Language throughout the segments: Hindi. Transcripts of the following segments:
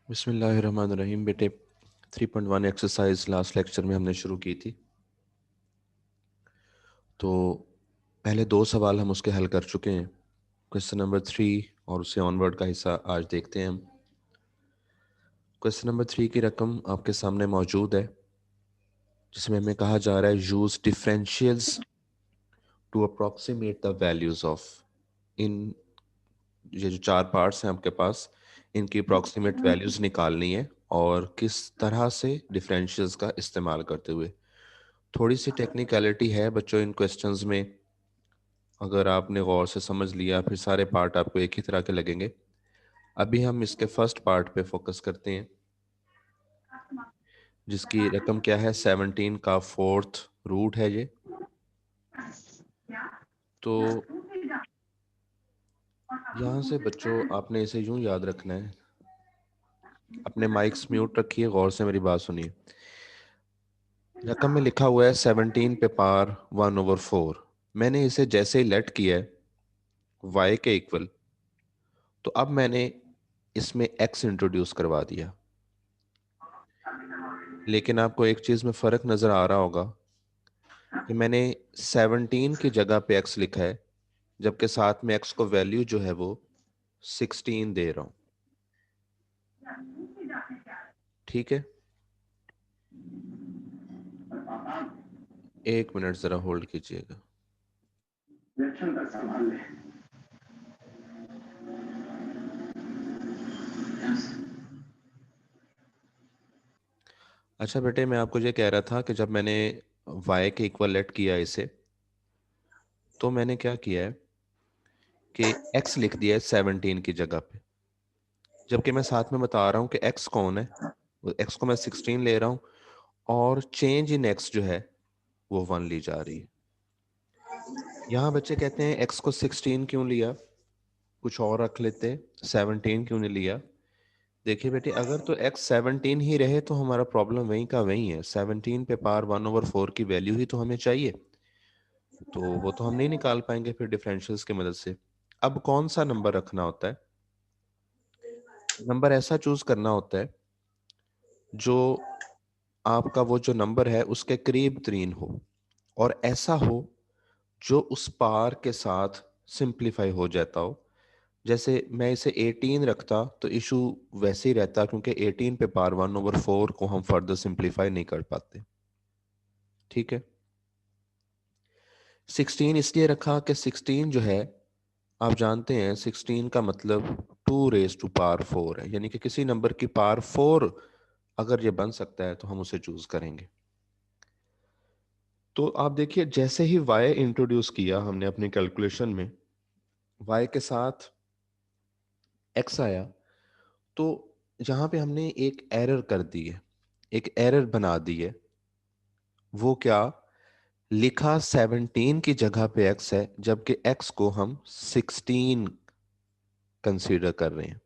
बिस्मिल्लाहिर्रहमानिर्रहीम। बेटे 3.1 एक्सरसाइज लास्ट लेक्चर में हमने शुरू की थी, तो पहले 2 सवाल हम उसके हल कर चुके हैं। क्वेश्चन नंबर 3 और उससे ऑनवर्ड का हिस्सा आज देखते हैं हम। क्वेश्चन नंबर 3 की रकम आपके सामने मौजूद है, जिसमें हमें कहा जा रहा है use differentials to approximate the values of. इन ये जो 4 पार्ट्स हैं आपके पास, इनकी अप्रॉक्सीमेट वैल्यूज निकालनी है और किस तरह से डिफरेंशियल्स का इस्तेमाल करते हुए। थोड़ी सी टेक्निकलिटी है बच्चों इन क्वेश्चंस में, अगर आपने गौर से समझ लिया फिर सारे पार्ट आपको एक ही तरह के लगेंगे। अभी हम इसके फर्स्ट पार्ट पे फोकस करते हैं, जिसकी रकम क्या है, 17 का 4th रूट है ये। तो यहाँ से बच्चों आपने इसे यूं याद रखना है, अपने माइक्स म्यूट रखिए, गौर से मेरी बात सुनिए। रकम में लिखा हुआ है 17 पे पावर 1/4। मैंने इसे जैसे ही लेट किया है y के इक्वल, तो अब मैंने इसमें x इंट्रोड्यूस करवा दिया। लेकिन आपको एक चीज में फर्क नजर आ रहा होगा कि मैंने 17 की जगह पे x लिखा है, जबकि साथ में x को वैल्यू जो है वो 16 दे रहा हूं। ठीक है, 1 मिनट जरा होल्ड कीजिएगा। अच्छा बेटे, मैं आपको ये कह रहा था कि जब मैंने y के इक्वल लेट किया इसे, तो मैंने क्या किया है कि x लिख दिया है 17 की जगह पे, जबकि मैं साथ में बता रहा हूं कि x कौन है। x को मैं 16 ले रहा हूं और चेंज इन x जो है वो 1 ली जा रही है। यहाँ बच्चे कहते हैं x को 16 क्यों लिया, कुछ और रख लेते, 17 क्यों नहीं लिया। देखिए बेटे, अगर तो x 17 ही रहे तो हमारा प्रॉब्लम वहीं का वहीं है। 17 पे पावर 1/4 की वैल्यू ही तो हमें चाहिए, तो वो तो हम नहीं निकाल पाएंगे फिर डिफरेंशियल्स की मदद से। अब कौन सा नंबर रखना होता है, नंबर ऐसा चूज करना होता है जो आपका वो जो नंबर है उसके करीब तरीन हो, और ऐसा हो जो उस पार के साथ सिंप्लीफाई हो जाता हो। जैसे मैं इसे 18 रखता तो इशू वैसे ही रहता, क्योंकि 18 पे पावर 1/4 को हम फर्दर सिंप्लीफाई नहीं कर पाते। ठीक है, 16 इसलिए रखा कि 16 जो है, आप जानते हैं 16 का मतलब 2 raised to power 4 है, यानी कि किसी नंबर की पावर 4 अगर ये बन सकता है तो हम उसे चूज करेंगे। तो आप देखिए, जैसे ही y इंट्रोड्यूस किया हमने अपनी कैलकुलेशन में, y के साथ x आया, तो जहां पे हमने एक एरर कर दी है, एक एरर बना दी है। वो क्या लिखा, 17 की जगह पे x है, जबकि x को हम 16 कंसीडर कर रहे हैं।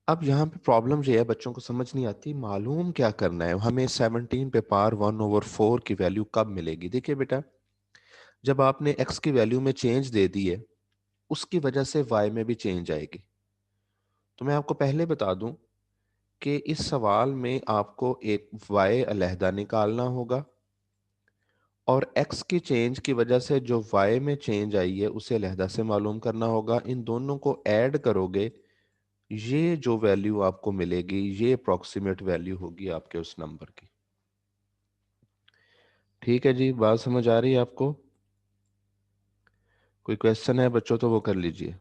अब यहाँ पे प्रॉब्लम ये है, बच्चों को समझ नहीं आती, मालूम क्या करना है हमें 17 पे पावर 1/4 की वैल्यू कब मिलेगी। देखिए बेटा, जब आपने x की वैल्यू में चेंज दे दी है, उसकी वजह से y में भी चेंज आएगी। तो मैं आपको पहले बता दूं कि इस सवाल में आपको एक y अलहदा निकालना होगा, और x की चेंज की वजह से जो y में चेंज आई है उसे अलहदा से मालूम करना होगा। इन दोनों को ऐड करोगे, ये जो वैल्यू आपको मिलेगी ये अप्रॉक्सीमेट वैल्यू होगी आपके उस नंबर की। ठीक है जी, बात समझ आ रही है आपको? कोई क्वेश्चन है बच्चों तो वो कर लीजिए।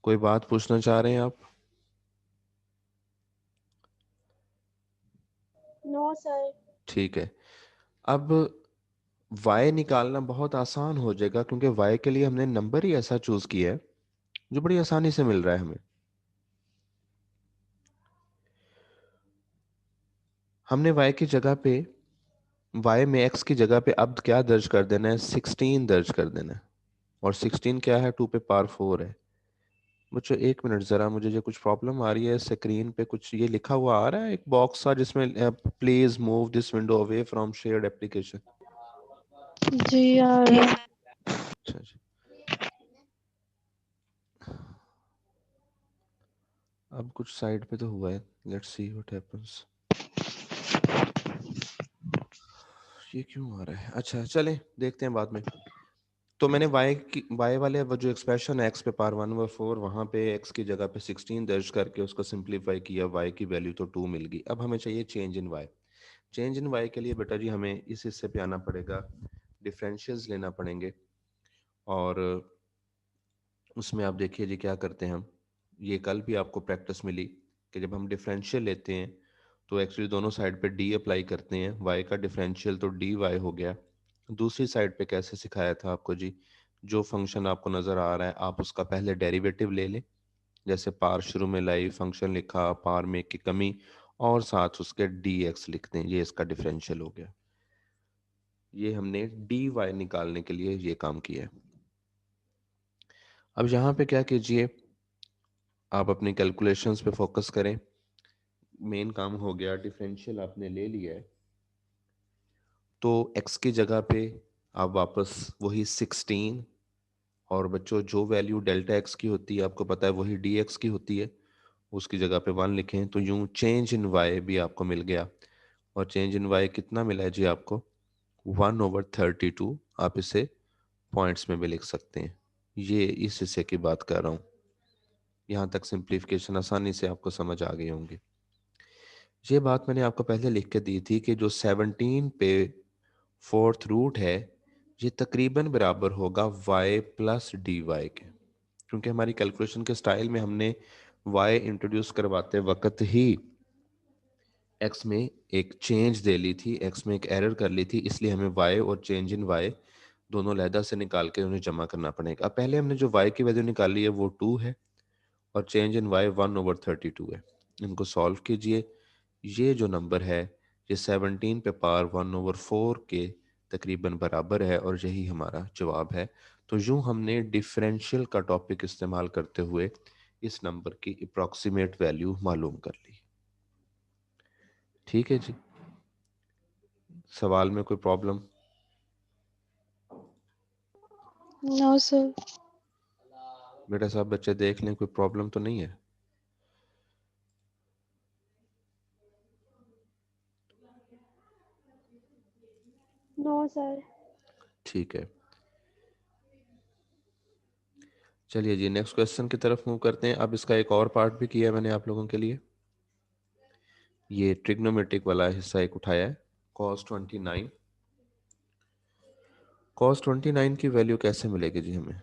कोई बात पूछना चाह रहे हैं आप? No sir. ठीक है, अब y निकालना बहुत आसान हो जाएगा, क्योंकि y के लिए हमने नंबर ही ऐसा चूज किया है जो बड़ी आसानी से मिल रहा है हमें। हमने y की जगह पे, y में x की जगह पे अब क्या दर्ज कर देना है, 16 दर्ज कर देना है। और 16 क्या है, 2 पे पावर 4 है। बच्चों 1 मिनट, जरा मुझे जो कुछ प्रॉब्लम आ रही है, स्क्रीन पे कुछ ये लिखा हुआ आ रहा है, एक बॉक्स सा जिसमें please move this window away from shared application. जी यार। अच्छा जी, अब कुछ साइड पे तो हुआ है, लेट्स सी व्हाट हैपेंस। ये क्यों आ रहा है? अच्छा चलें देखते हैं बाद में। तो मैंने y वाले वो जो एक्सप्रेशन है x पे पावर 1/4, वहाँ पे x की जगह पे 16 दर्ज करके उसको सिंप्लीफाई किया, y की वैल्यू तो 2 मिल गई। अब हमें चाहिए change in y। Change in y के लिए बेटा जी हमें इस हिस्से पे आना पड़ेगा, डिफरेंशियल्स लेना पड़ेंगे। और उसमें आप देखिए जी क्या करते हैं हम, ये कल भी आपको प्रैक्टिस मिली कि जब हम डिफरेंशियल लेते हैं तो एक्चुअली दोनों साइड पे d अप्लाई करते हैं, y का डिफरेंशियल तो dy हो गया। दूसरी साइड पे कैसे सिखाया था आपको जी, जो फंक्शन आपको नज़र आ रहा है आप उसका पहले डेरिवेटिव ले लें, जैसे पार शुरू में लाई, फंक्शन लिखा, पार में की कमी, और साथ उसके dx लिख दें, ये इसका डिफरेंशियल हो गया। ये हमने dy निकालने के लिए ये काम किया है। अब यहाँ पे क्या कीजिए, आप अपनी कैलकुलेशंस पे फोकस करें। मेन काम हो गया, डिफरेंशियल आपने ले लिया है, तो x की जगह पे आप वापस वही 16, और बच्चों जो वैल्यू डेल्टा x की होती है आपको पता है वही dx की होती है, उसकी जगह पे 1 लिखें, तो यूं चेंज इन y भी आपको मिल गया। और चेंज इन y कितना मिला है जी आपको? 1/32। आप इसे पॉइंट्स में भी लिख सकते हैं। ये इस हिस्से की बात कर रहा हूँ। यहाँ तक सिंप्लीफिकेशन आसानी से आपको समझ आ गई होंगी। ये बात मैंने आपको पहले लिख के दी थी कि जो 17 पे फोर्थ रूट है ये तकरीबन बराबर होगा y प्लस डी वाई के, क्योंकि हमारी कैलकुलेशन के स्टाइल में हमने y इंट्रोड्यूस करवाते वक्त ही x में एक चेंज दे ली थी, x में एक एरर कर ली थी, इसलिए हमें y और चेंज इन y दोनों लहदा से निकाल के उन्हें जमा करना पड़ेगा। अब पहले हमने जो y की वैल्यू निकाली है वो 2 है और चेंज इन y 1/32 है। इनको सॉल्व कीजिए, ये जो नंबर है ये 17 पे पावर 1/4 के तकरीबन बराबर है और यही हमारा जवाब है। तो यूं हमने डिफरेंशियल का टॉपिक इस्तेमाल करते हुए इस नंबर की अप्रॉक्सीमेट वैल्यू मालूम कर ली। ठीक है जी, सवाल में कोई प्रॉब्लम? No sir. बेटा साहब बच्चे देख लें, कोई प्रॉब्लम तो नहीं है? No sir. ठीक है, चलिए जी नेक्स्ट क्वेश्चन की तरफ मूव करते हैं। अब इसका एक और पार्ट भी किया है मैंने आप लोगों के लिए, ये ट्रिग्नोमेट्रिक वाला हिस्सा एक उठाया है, cos 29। cos 29 की वैल्यू कैसे मिलेगी जी हमें?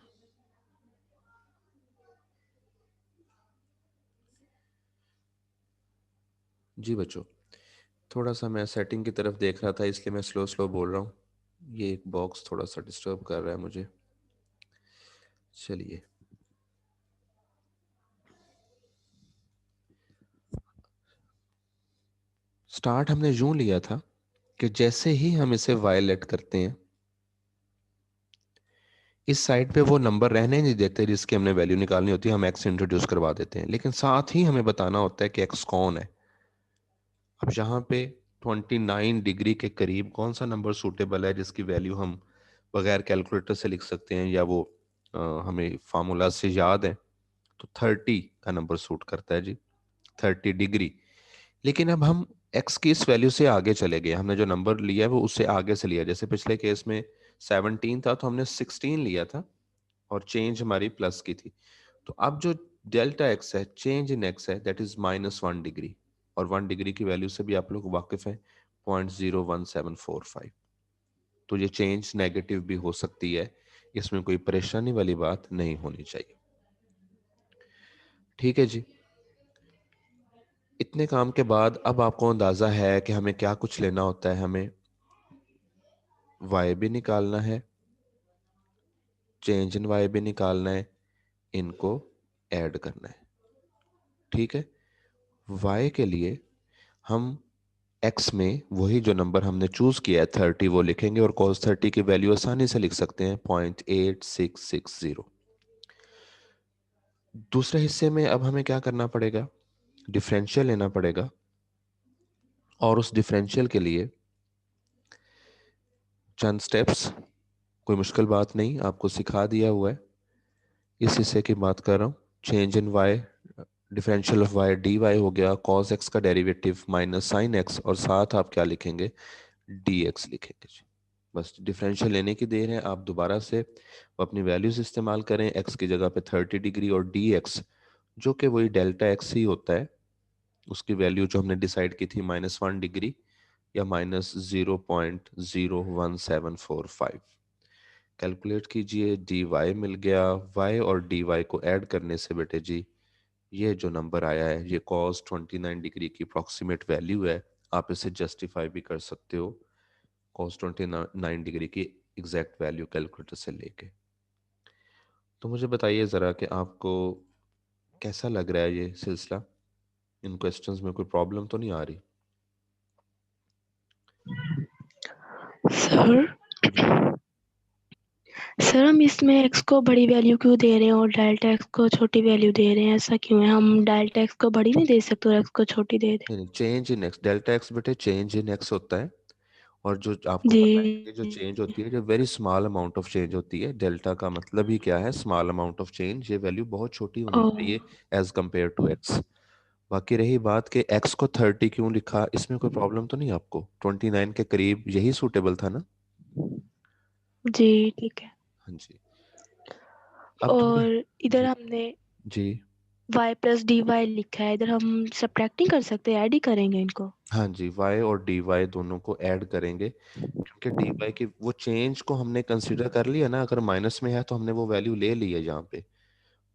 जी बच्चों, थोड़ा सा मैं सेटिंग की तरफ देख रहा था इसलिए मैं स्लो स्लो बोल रहा हूँ, ये एक बॉक्स थोड़ा सा डिस्टर्ब कर रहा है मुझे। चलिए, स्टार्ट हमने यूं लिया था कि जैसे ही हम इसे वायलेट करते हैं इस साइड पे वो नंबर रहने नहीं देते जिसकी हमने वैल्यू निकालनी होती है, हम एक्स इंट्रोड्यूस करवा देते हैं, लेकिन साथ ही हमें बताना होता है कि एक्स कौन है। अब यहाँ पे 29 डिग्री के करीब कौन सा नंबर सूटेबल है जिसकी वैल्यू हम बगैर कैलकुलेटर से लिख सकते हैं, या वो हमें फार्मूला से याद है, तो 30 का नंबर सूट करता है जी, 30 डिग्री। लेकिन अब हम एक्स की इस वैल्यू से आगे चले गए, हमने जो नंबर लिया है वो उससे आगे से लिया, जैसे पिछले केस में 17 था तो हमने 16 लिया था और चेंज हमारी प्लस की थी। तो अब जो डेल्टा एक्स है, चेंज इन एक्स है, दैट इज -1 डिग्री, और 1 डिग्री की वैल्यू से भी आप लोग वाकिफ हैं, 0.01745। तो ये चेंज नेगेटिव भी हो सकती है, इसमें कोई परेशानी वाली बात नहीं होनी चाहिए। ठीक है जी, इतने काम के बाद अब आपको अंदाजा है कि हमें क्या कुछ लेना होता है। हमें y भी निकालना है, चेंज इन y भी निकालना है, इनको ऐड करना है। ठीक है, y के लिए हम x में वही जो नंबर हमने चूज किया है 30 वो लिखेंगे, और cos 30 की वैल्यू आसानी से लिख सकते हैं 0.8660। दूसरे हिस्से में अब हमें क्या करना पड़ेगा, डिफरेंशियल लेना पड़ेगा, और उस डिफरेंशियल के लिए चंद स्टेप्स, कोई मुश्किल बात नहीं, आपको सिखा दिया हुआ है। इस हिस्से की बात कर रहा हूँ, change in y differential of y d y हो गया, कॉस एक्स का डेरिवेटिव माइनस साइन एक्स, और साथ आप क्या लिखेंगे, डी एक्स लिखेंगे जी। बस डिफरेंशियल लेने की देर है। आप दोबारा से अपनी वैल्यूज इस्तेमाल करें, एक्स की जगह पे 30 डिग्री और डी एक्स जो कि वही डेल्टा एक्स ही होता है, उसकी वैल्यू जो हमने डिसाइड की थी -1 डिग्री या -0.01745। कैलकुलेट कीजिए, डी वाई मिल गया। वाई और डी वाई को ऐड करने से बेटे जी ये जो नंबर आया है ये कॉस 29 डिग्री की अप्रॉक्सीमेट वैल्यू है। आप इसे जस्टिफाई भी कर सकते हो कॉस 29 डिग्री की एग्जैक्ट वैल्यू कैलकुलेटर से लेके। तो मुझे बताइए ज़रा कि आपको कैसा लग रहा है ये सिलसिला, इन क्वेश्चंस में कोई प्रॉब्लम तो नहीं आ रही? सर जी। सर हम इसमें एक्स को बड़ी वैल्यू क्यों दे रहे हैं और डेल्टा एक्स को छोटी वैल्यू दे रहे हैं, ऐसा क्यों है? हम डेल्टा एक्स को बड़ी नहीं दे सकते और एक्स को छोटी दे दे। नहीं, change in x, delta x बेटे चेंज इन एक्स होता है। और जो आपको जी पता है कि जो चेंज होती है, जो very small amount of change होती है, डेल्टा का मतलब ही क्या है, स्मॉल अमाउंट ऑफ चेंज, ये वैल्यू बहुत छोटी होनी ओ चाहिए एज कंपेयर टू एक्स। बाकी रही बात कि एक्स को 30 क्यों लिखा, इसमें कोई प्रॉब्लम तो नहीं आपको? 29 के करीब यही सूटेबल था ना? जी ठीक है। हाँ जी। अब थोड़ी। और इधर जी। हमने जी। y प्लस डी वाई लिखा है, इधर हम सब्ट्रैक्टिंग कर सकते हैं, ऐड ही करेंगे इनको। हाँ जी, वाई और डी वाई दोनों को ऐड करेंगे, क्योंकि डी वाई की वो चेंज को हमने कंसीडर कर लिया ना, अगर माइनस में है तो हमने वो वैल्यू ले ली है यहाँ पे।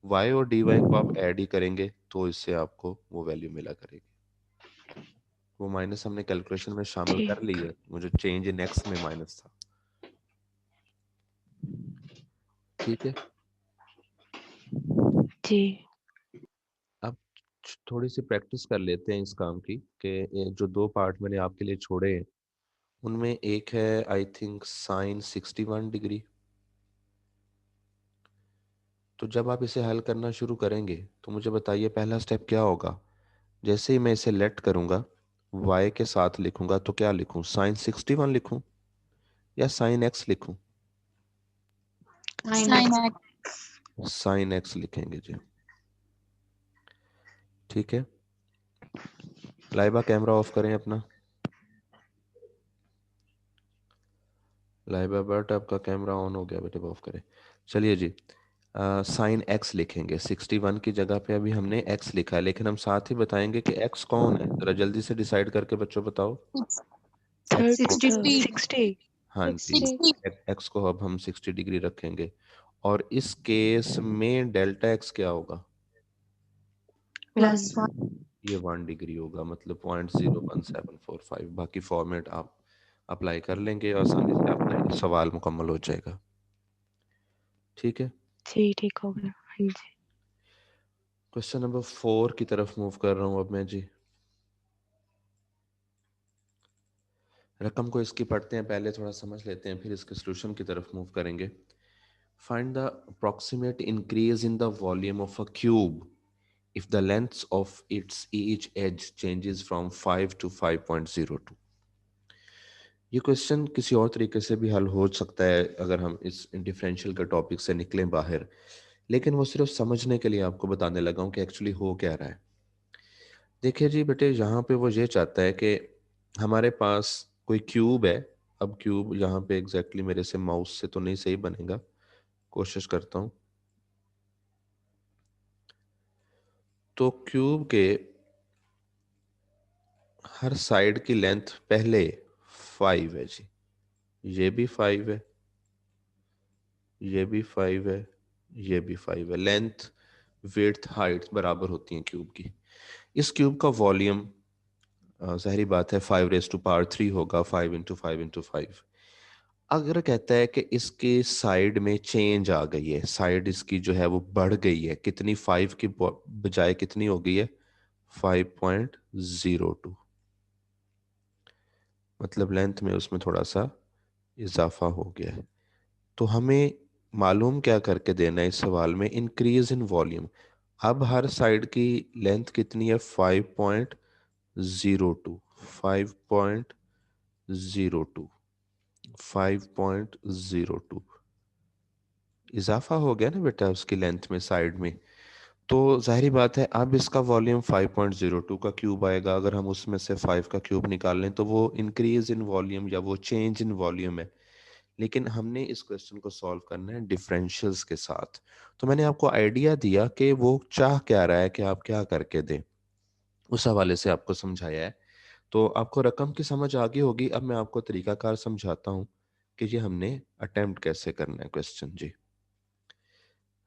वाई और डी वाई को आप ऐड ही करेंगे तो इससे आपको वो वैल्यू मिला करेगी। वो माइनस हमने कैलकुलेशन में शामिल कर ली ठीक। है, मुझे चेंज इन एक्स में माइनस था। ठीक है। जी अब थोड़ी सी प्रैक्टिस कर लेते हैं इस काम की कि ये जो दो पार्ट मैंने आपके लिए छोड़े हैं उनमें एक है आई थिंक साइन 61 डिग्री। तो जब आप इसे हल करना शुरू करेंगे तो मुझे बताइए पहला स्टेप क्या होगा। जैसे ही मैं इसे लेट करूंगा, y के साथ लिखूंगा तो क्या लिखूं, साइन 61 लिखूं या साइन एक्स लिखूं? Sine sine x. X. Sine x लिखेंगे जी। ठीक है। लाइबा कैमरा ऑफ करें अपना। लाइबा बट आपका कैमरा ऑन हो गया बेटे, ऑफ करें। चलिए जी। साइन एक्स लिखेंगे, 61 की जगह पे अभी हमने एक्स लिखा है, लेकिन हम साथ ही बताएंगे कि एक्स कौन है, जरा जल्दी से डिसाइड करके बच्चों बताओ। एक्स कौन? 63। 60। हाँ जी। 60। 60 एक्स को अब हम 60 डिग्री रखेंगे, और इस केस में डेल्टा एक्स क्या होगा? वन। प्लस 1। ये 1 डिग्री होगा, मतलब 0.01745। बाकी फॉर्मेट आप अप्लाई कर लेंगे, आसानी से आपका सवाल मुकम्मल हो जाएगा। ठीक है। जी ठीक हो गया, हाँ जी। क्वेश्चन नंबर 4 की तरफ मूव कर रहा हूँ अब मैं जी। रकम को इसकी पढ़ते हैं, पहले थोड़ा समझ लेते हैं, फिर इसके सोल्यूशन की तरफ मूव करेंगे। Find the approximate increase in the volume of a cube if the length of its each edge changes from 5 to 5.02। ये क्वेश्चन किसी और तरीके से भी हल हो सकता है अगर हम इस डिफरेंशियल के टॉपिक से निकलें बाहर, लेकिन वो सिर्फ समझने के लिए आपको बताने लगा हूँ कि एक्चुअली हो क्या रहा है। देखिए जी बेटे, यहाँ पे वो ये चाहता है कि हमारे पास कोई क्यूब है। अब क्यूब यहाँ पे एग्जैक्टली मेरे से माउस से तो नहीं सही बनेगा, कोशिश करता हूँ। तो क्यूब के हर साइड की लेंथ पहले 5 है जी, ये भी 5 है, ये भी 5 है, ये भी 5 है। लेंथ विड्थ हाइट बराबर होती हैं क्यूब की। इस क्यूब का वॉल्यूम जाहिर बात है 5 रेज़ टू पावर 3 होगा, 5 इंटू 5 इंटू 5। अगर कहता है कि इसके साइड में चेंज आ गई है, साइड इसकी जो है वो बढ़ गई है, कितनी, 5 की बजाय कितनी हो गई है, 5.02। मतलब लेंथ में उसमें थोड़ा सा इजाफा हो गया है। तो हमें मालूम क्या करके देना है इस सवाल में, इंक्रीज इन वॉल्यूम। अब हर साइड की लेंथ कितनी है, 5.02, 5.02, 5.02। इजाफा हो गया ना बेटा उसकी लेंथ में, साइड में। तो जाहिर बात है अब इसका वॉल्यूम 5.02 का क्यूब आएगा। अगर हम उसमें से 5 का क्यूब निकाल लें तो वो इंक्रीज इन वॉल्यूम या वो चेंज इन वॉल्यूम है। लेकिन हमने इस क्वेश्चन को सॉल्व करना है डिफरेंशियल्स के साथ। तो मैंने आपको आइडिया दिया कि वो चाह क्या रहा है कि आप क्या करके दें, उस हवाले से आपको समझाया है। तो आपको रकम की समझ आ गई होगी। अब मैं आपको तरीकाकार समझाता हूँ कि ये हमने अटेम्प्ट कैसे करना है क्वेश्चन। जी,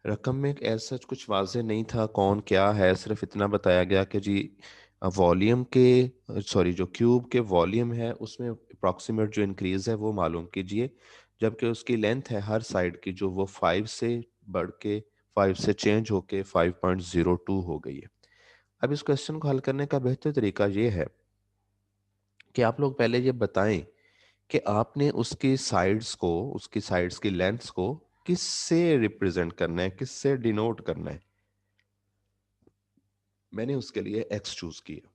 रकम में ऐसा कुछ वाजे नहीं था कौन क्या है, सिर्फ इतना बताया गया कि जी वॉल्यूम के सॉरी जो क्यूब के वॉल्यूम है उसमें अप्रॉक्सीमेट जो इंक्रीज है वो मालूम कीजिए, जबकि उसकी लेंथ है हर साइड की जो वो 5 से बढ़ के 5 से चेंज होके 5.02 हो गई है। अब इस क्वेश्चन को हल करने का बेहतर तरीका ये है कि आप लोग पहले ये बताएं कि आपने उसकी साइड्स की लेंथ्स को किससे रिप्रेजेंट करना है, किससे डिनोट करना है। मैंने उसके लिए x चूज किया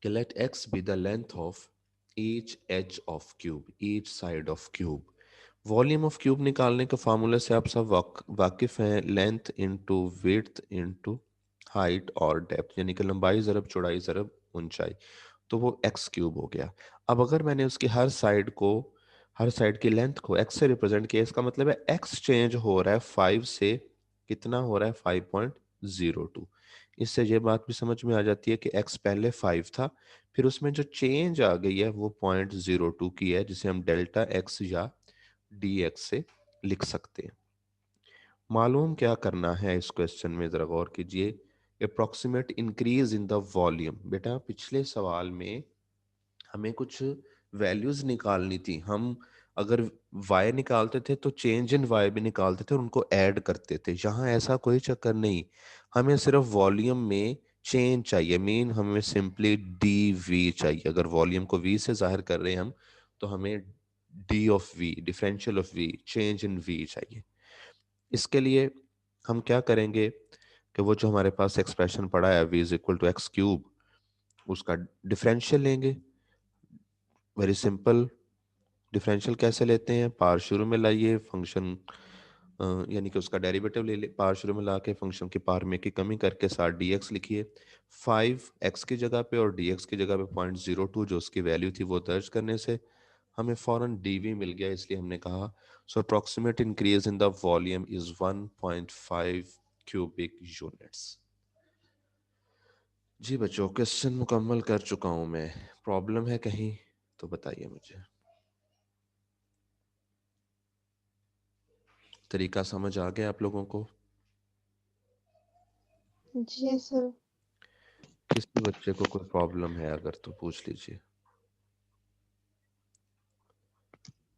कि let x be the length of each edge of cube, each side of cube. Volume of cube निकालने के फार्मूले से आप सब वाकिफ हैं, length into width into height और डेप्थ, यानी कि लंबाई ज़रब चौड़ाई ज़रब ऊंचाई, तो वो एक्स क्यूब हो गया। अब अगर मैंने उसकी हर साइड की लेंथ को एक्स से रिप्रेजेंट किया, इसका मतलब है एक्स चेंज हो रहा है 5 से, कितना हो रहा है 5.02। इससे ये बात भी समझ में आ जाती है कि एक्स पहले 5 था, फिर उसमें जो चेंज आ गई है वो 0.02 की है, जिसे हम डेल्टा एक्स या डी एक्स से लिख सकते हैं। मालूम क्या करना है इस क्वेश्चन में, ज़रा गौर कीजिए। Approximate increase in the volume. बेटा पिछले सवाल में हमें कुछ वैल्यूज निकालनी थी। हम अगर y निकालते थे तो चेंज इन y भी निकालते थे और उनको ऐड करते थे। यहाँ ऐसा कोई चक्कर नहीं, हमें सिर्फ वॉल्यूम में चेंज चाहिए। मीन हमें सिंपली डी वी चाहिए। अगर वॉल्यूम को v से जाहिर कर रहे हैं हम, तो हमें D of v, differential of v, change in v चाहिए। इसके लिए हम क्या करेंगे कि वो जो हमारे पास एक्सप्रेशन पड़ा है v is equal to x cube, उसका डिफरेंशियल लेंगे। Very simple. डिफरेंशियल कैसे लेते हैं, पार शुरू में लाइए, फंक्शन यानी कि उसका डेरिवेटिव ले ले, पार शुरू में ला के फंक्शन की पार में की कमी करके साथ डी एक्स लिखिए। 5 x की जगह पे और डी एक्स की जगह पे 0.02 जो उसकी वैल्यू थी वो दर्ज करने से हमें फौरन डी वी मिल गया। इसलिए हमने कहा so approximate increase in the volume is 1.5 cubic units. जी बच्चों, क्वेश्चन मुकम्मल कर चुका हूं मैं। प्रॉब्लम है कहीं तो बताइए मुझे। तरीका समझ आ गया आप लोगों को? जी सर। किसी बच्चे को कोई प्रॉब्लम है अगर तो पूछ लीजिए।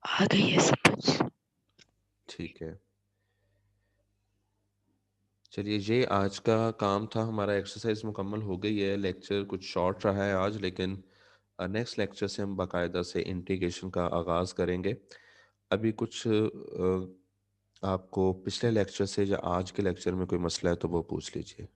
आ गई है सब कुछ। ठीक है, चलिए ये आज का काम था हमारा। एक्सरसाइज मुकम्मल हो गई है। लेक्चर कुछ शॉर्ट रहा है आज, लेकिन नेक्स्ट लेक्चर से हम बाकायदा से इंटीग्रेशन का आगाज़ करेंगे। अभी कुछ आपको पिछले लेक्चर से या आज के लेक्चर में कोई मसला है तो वो पूछ लीजिए।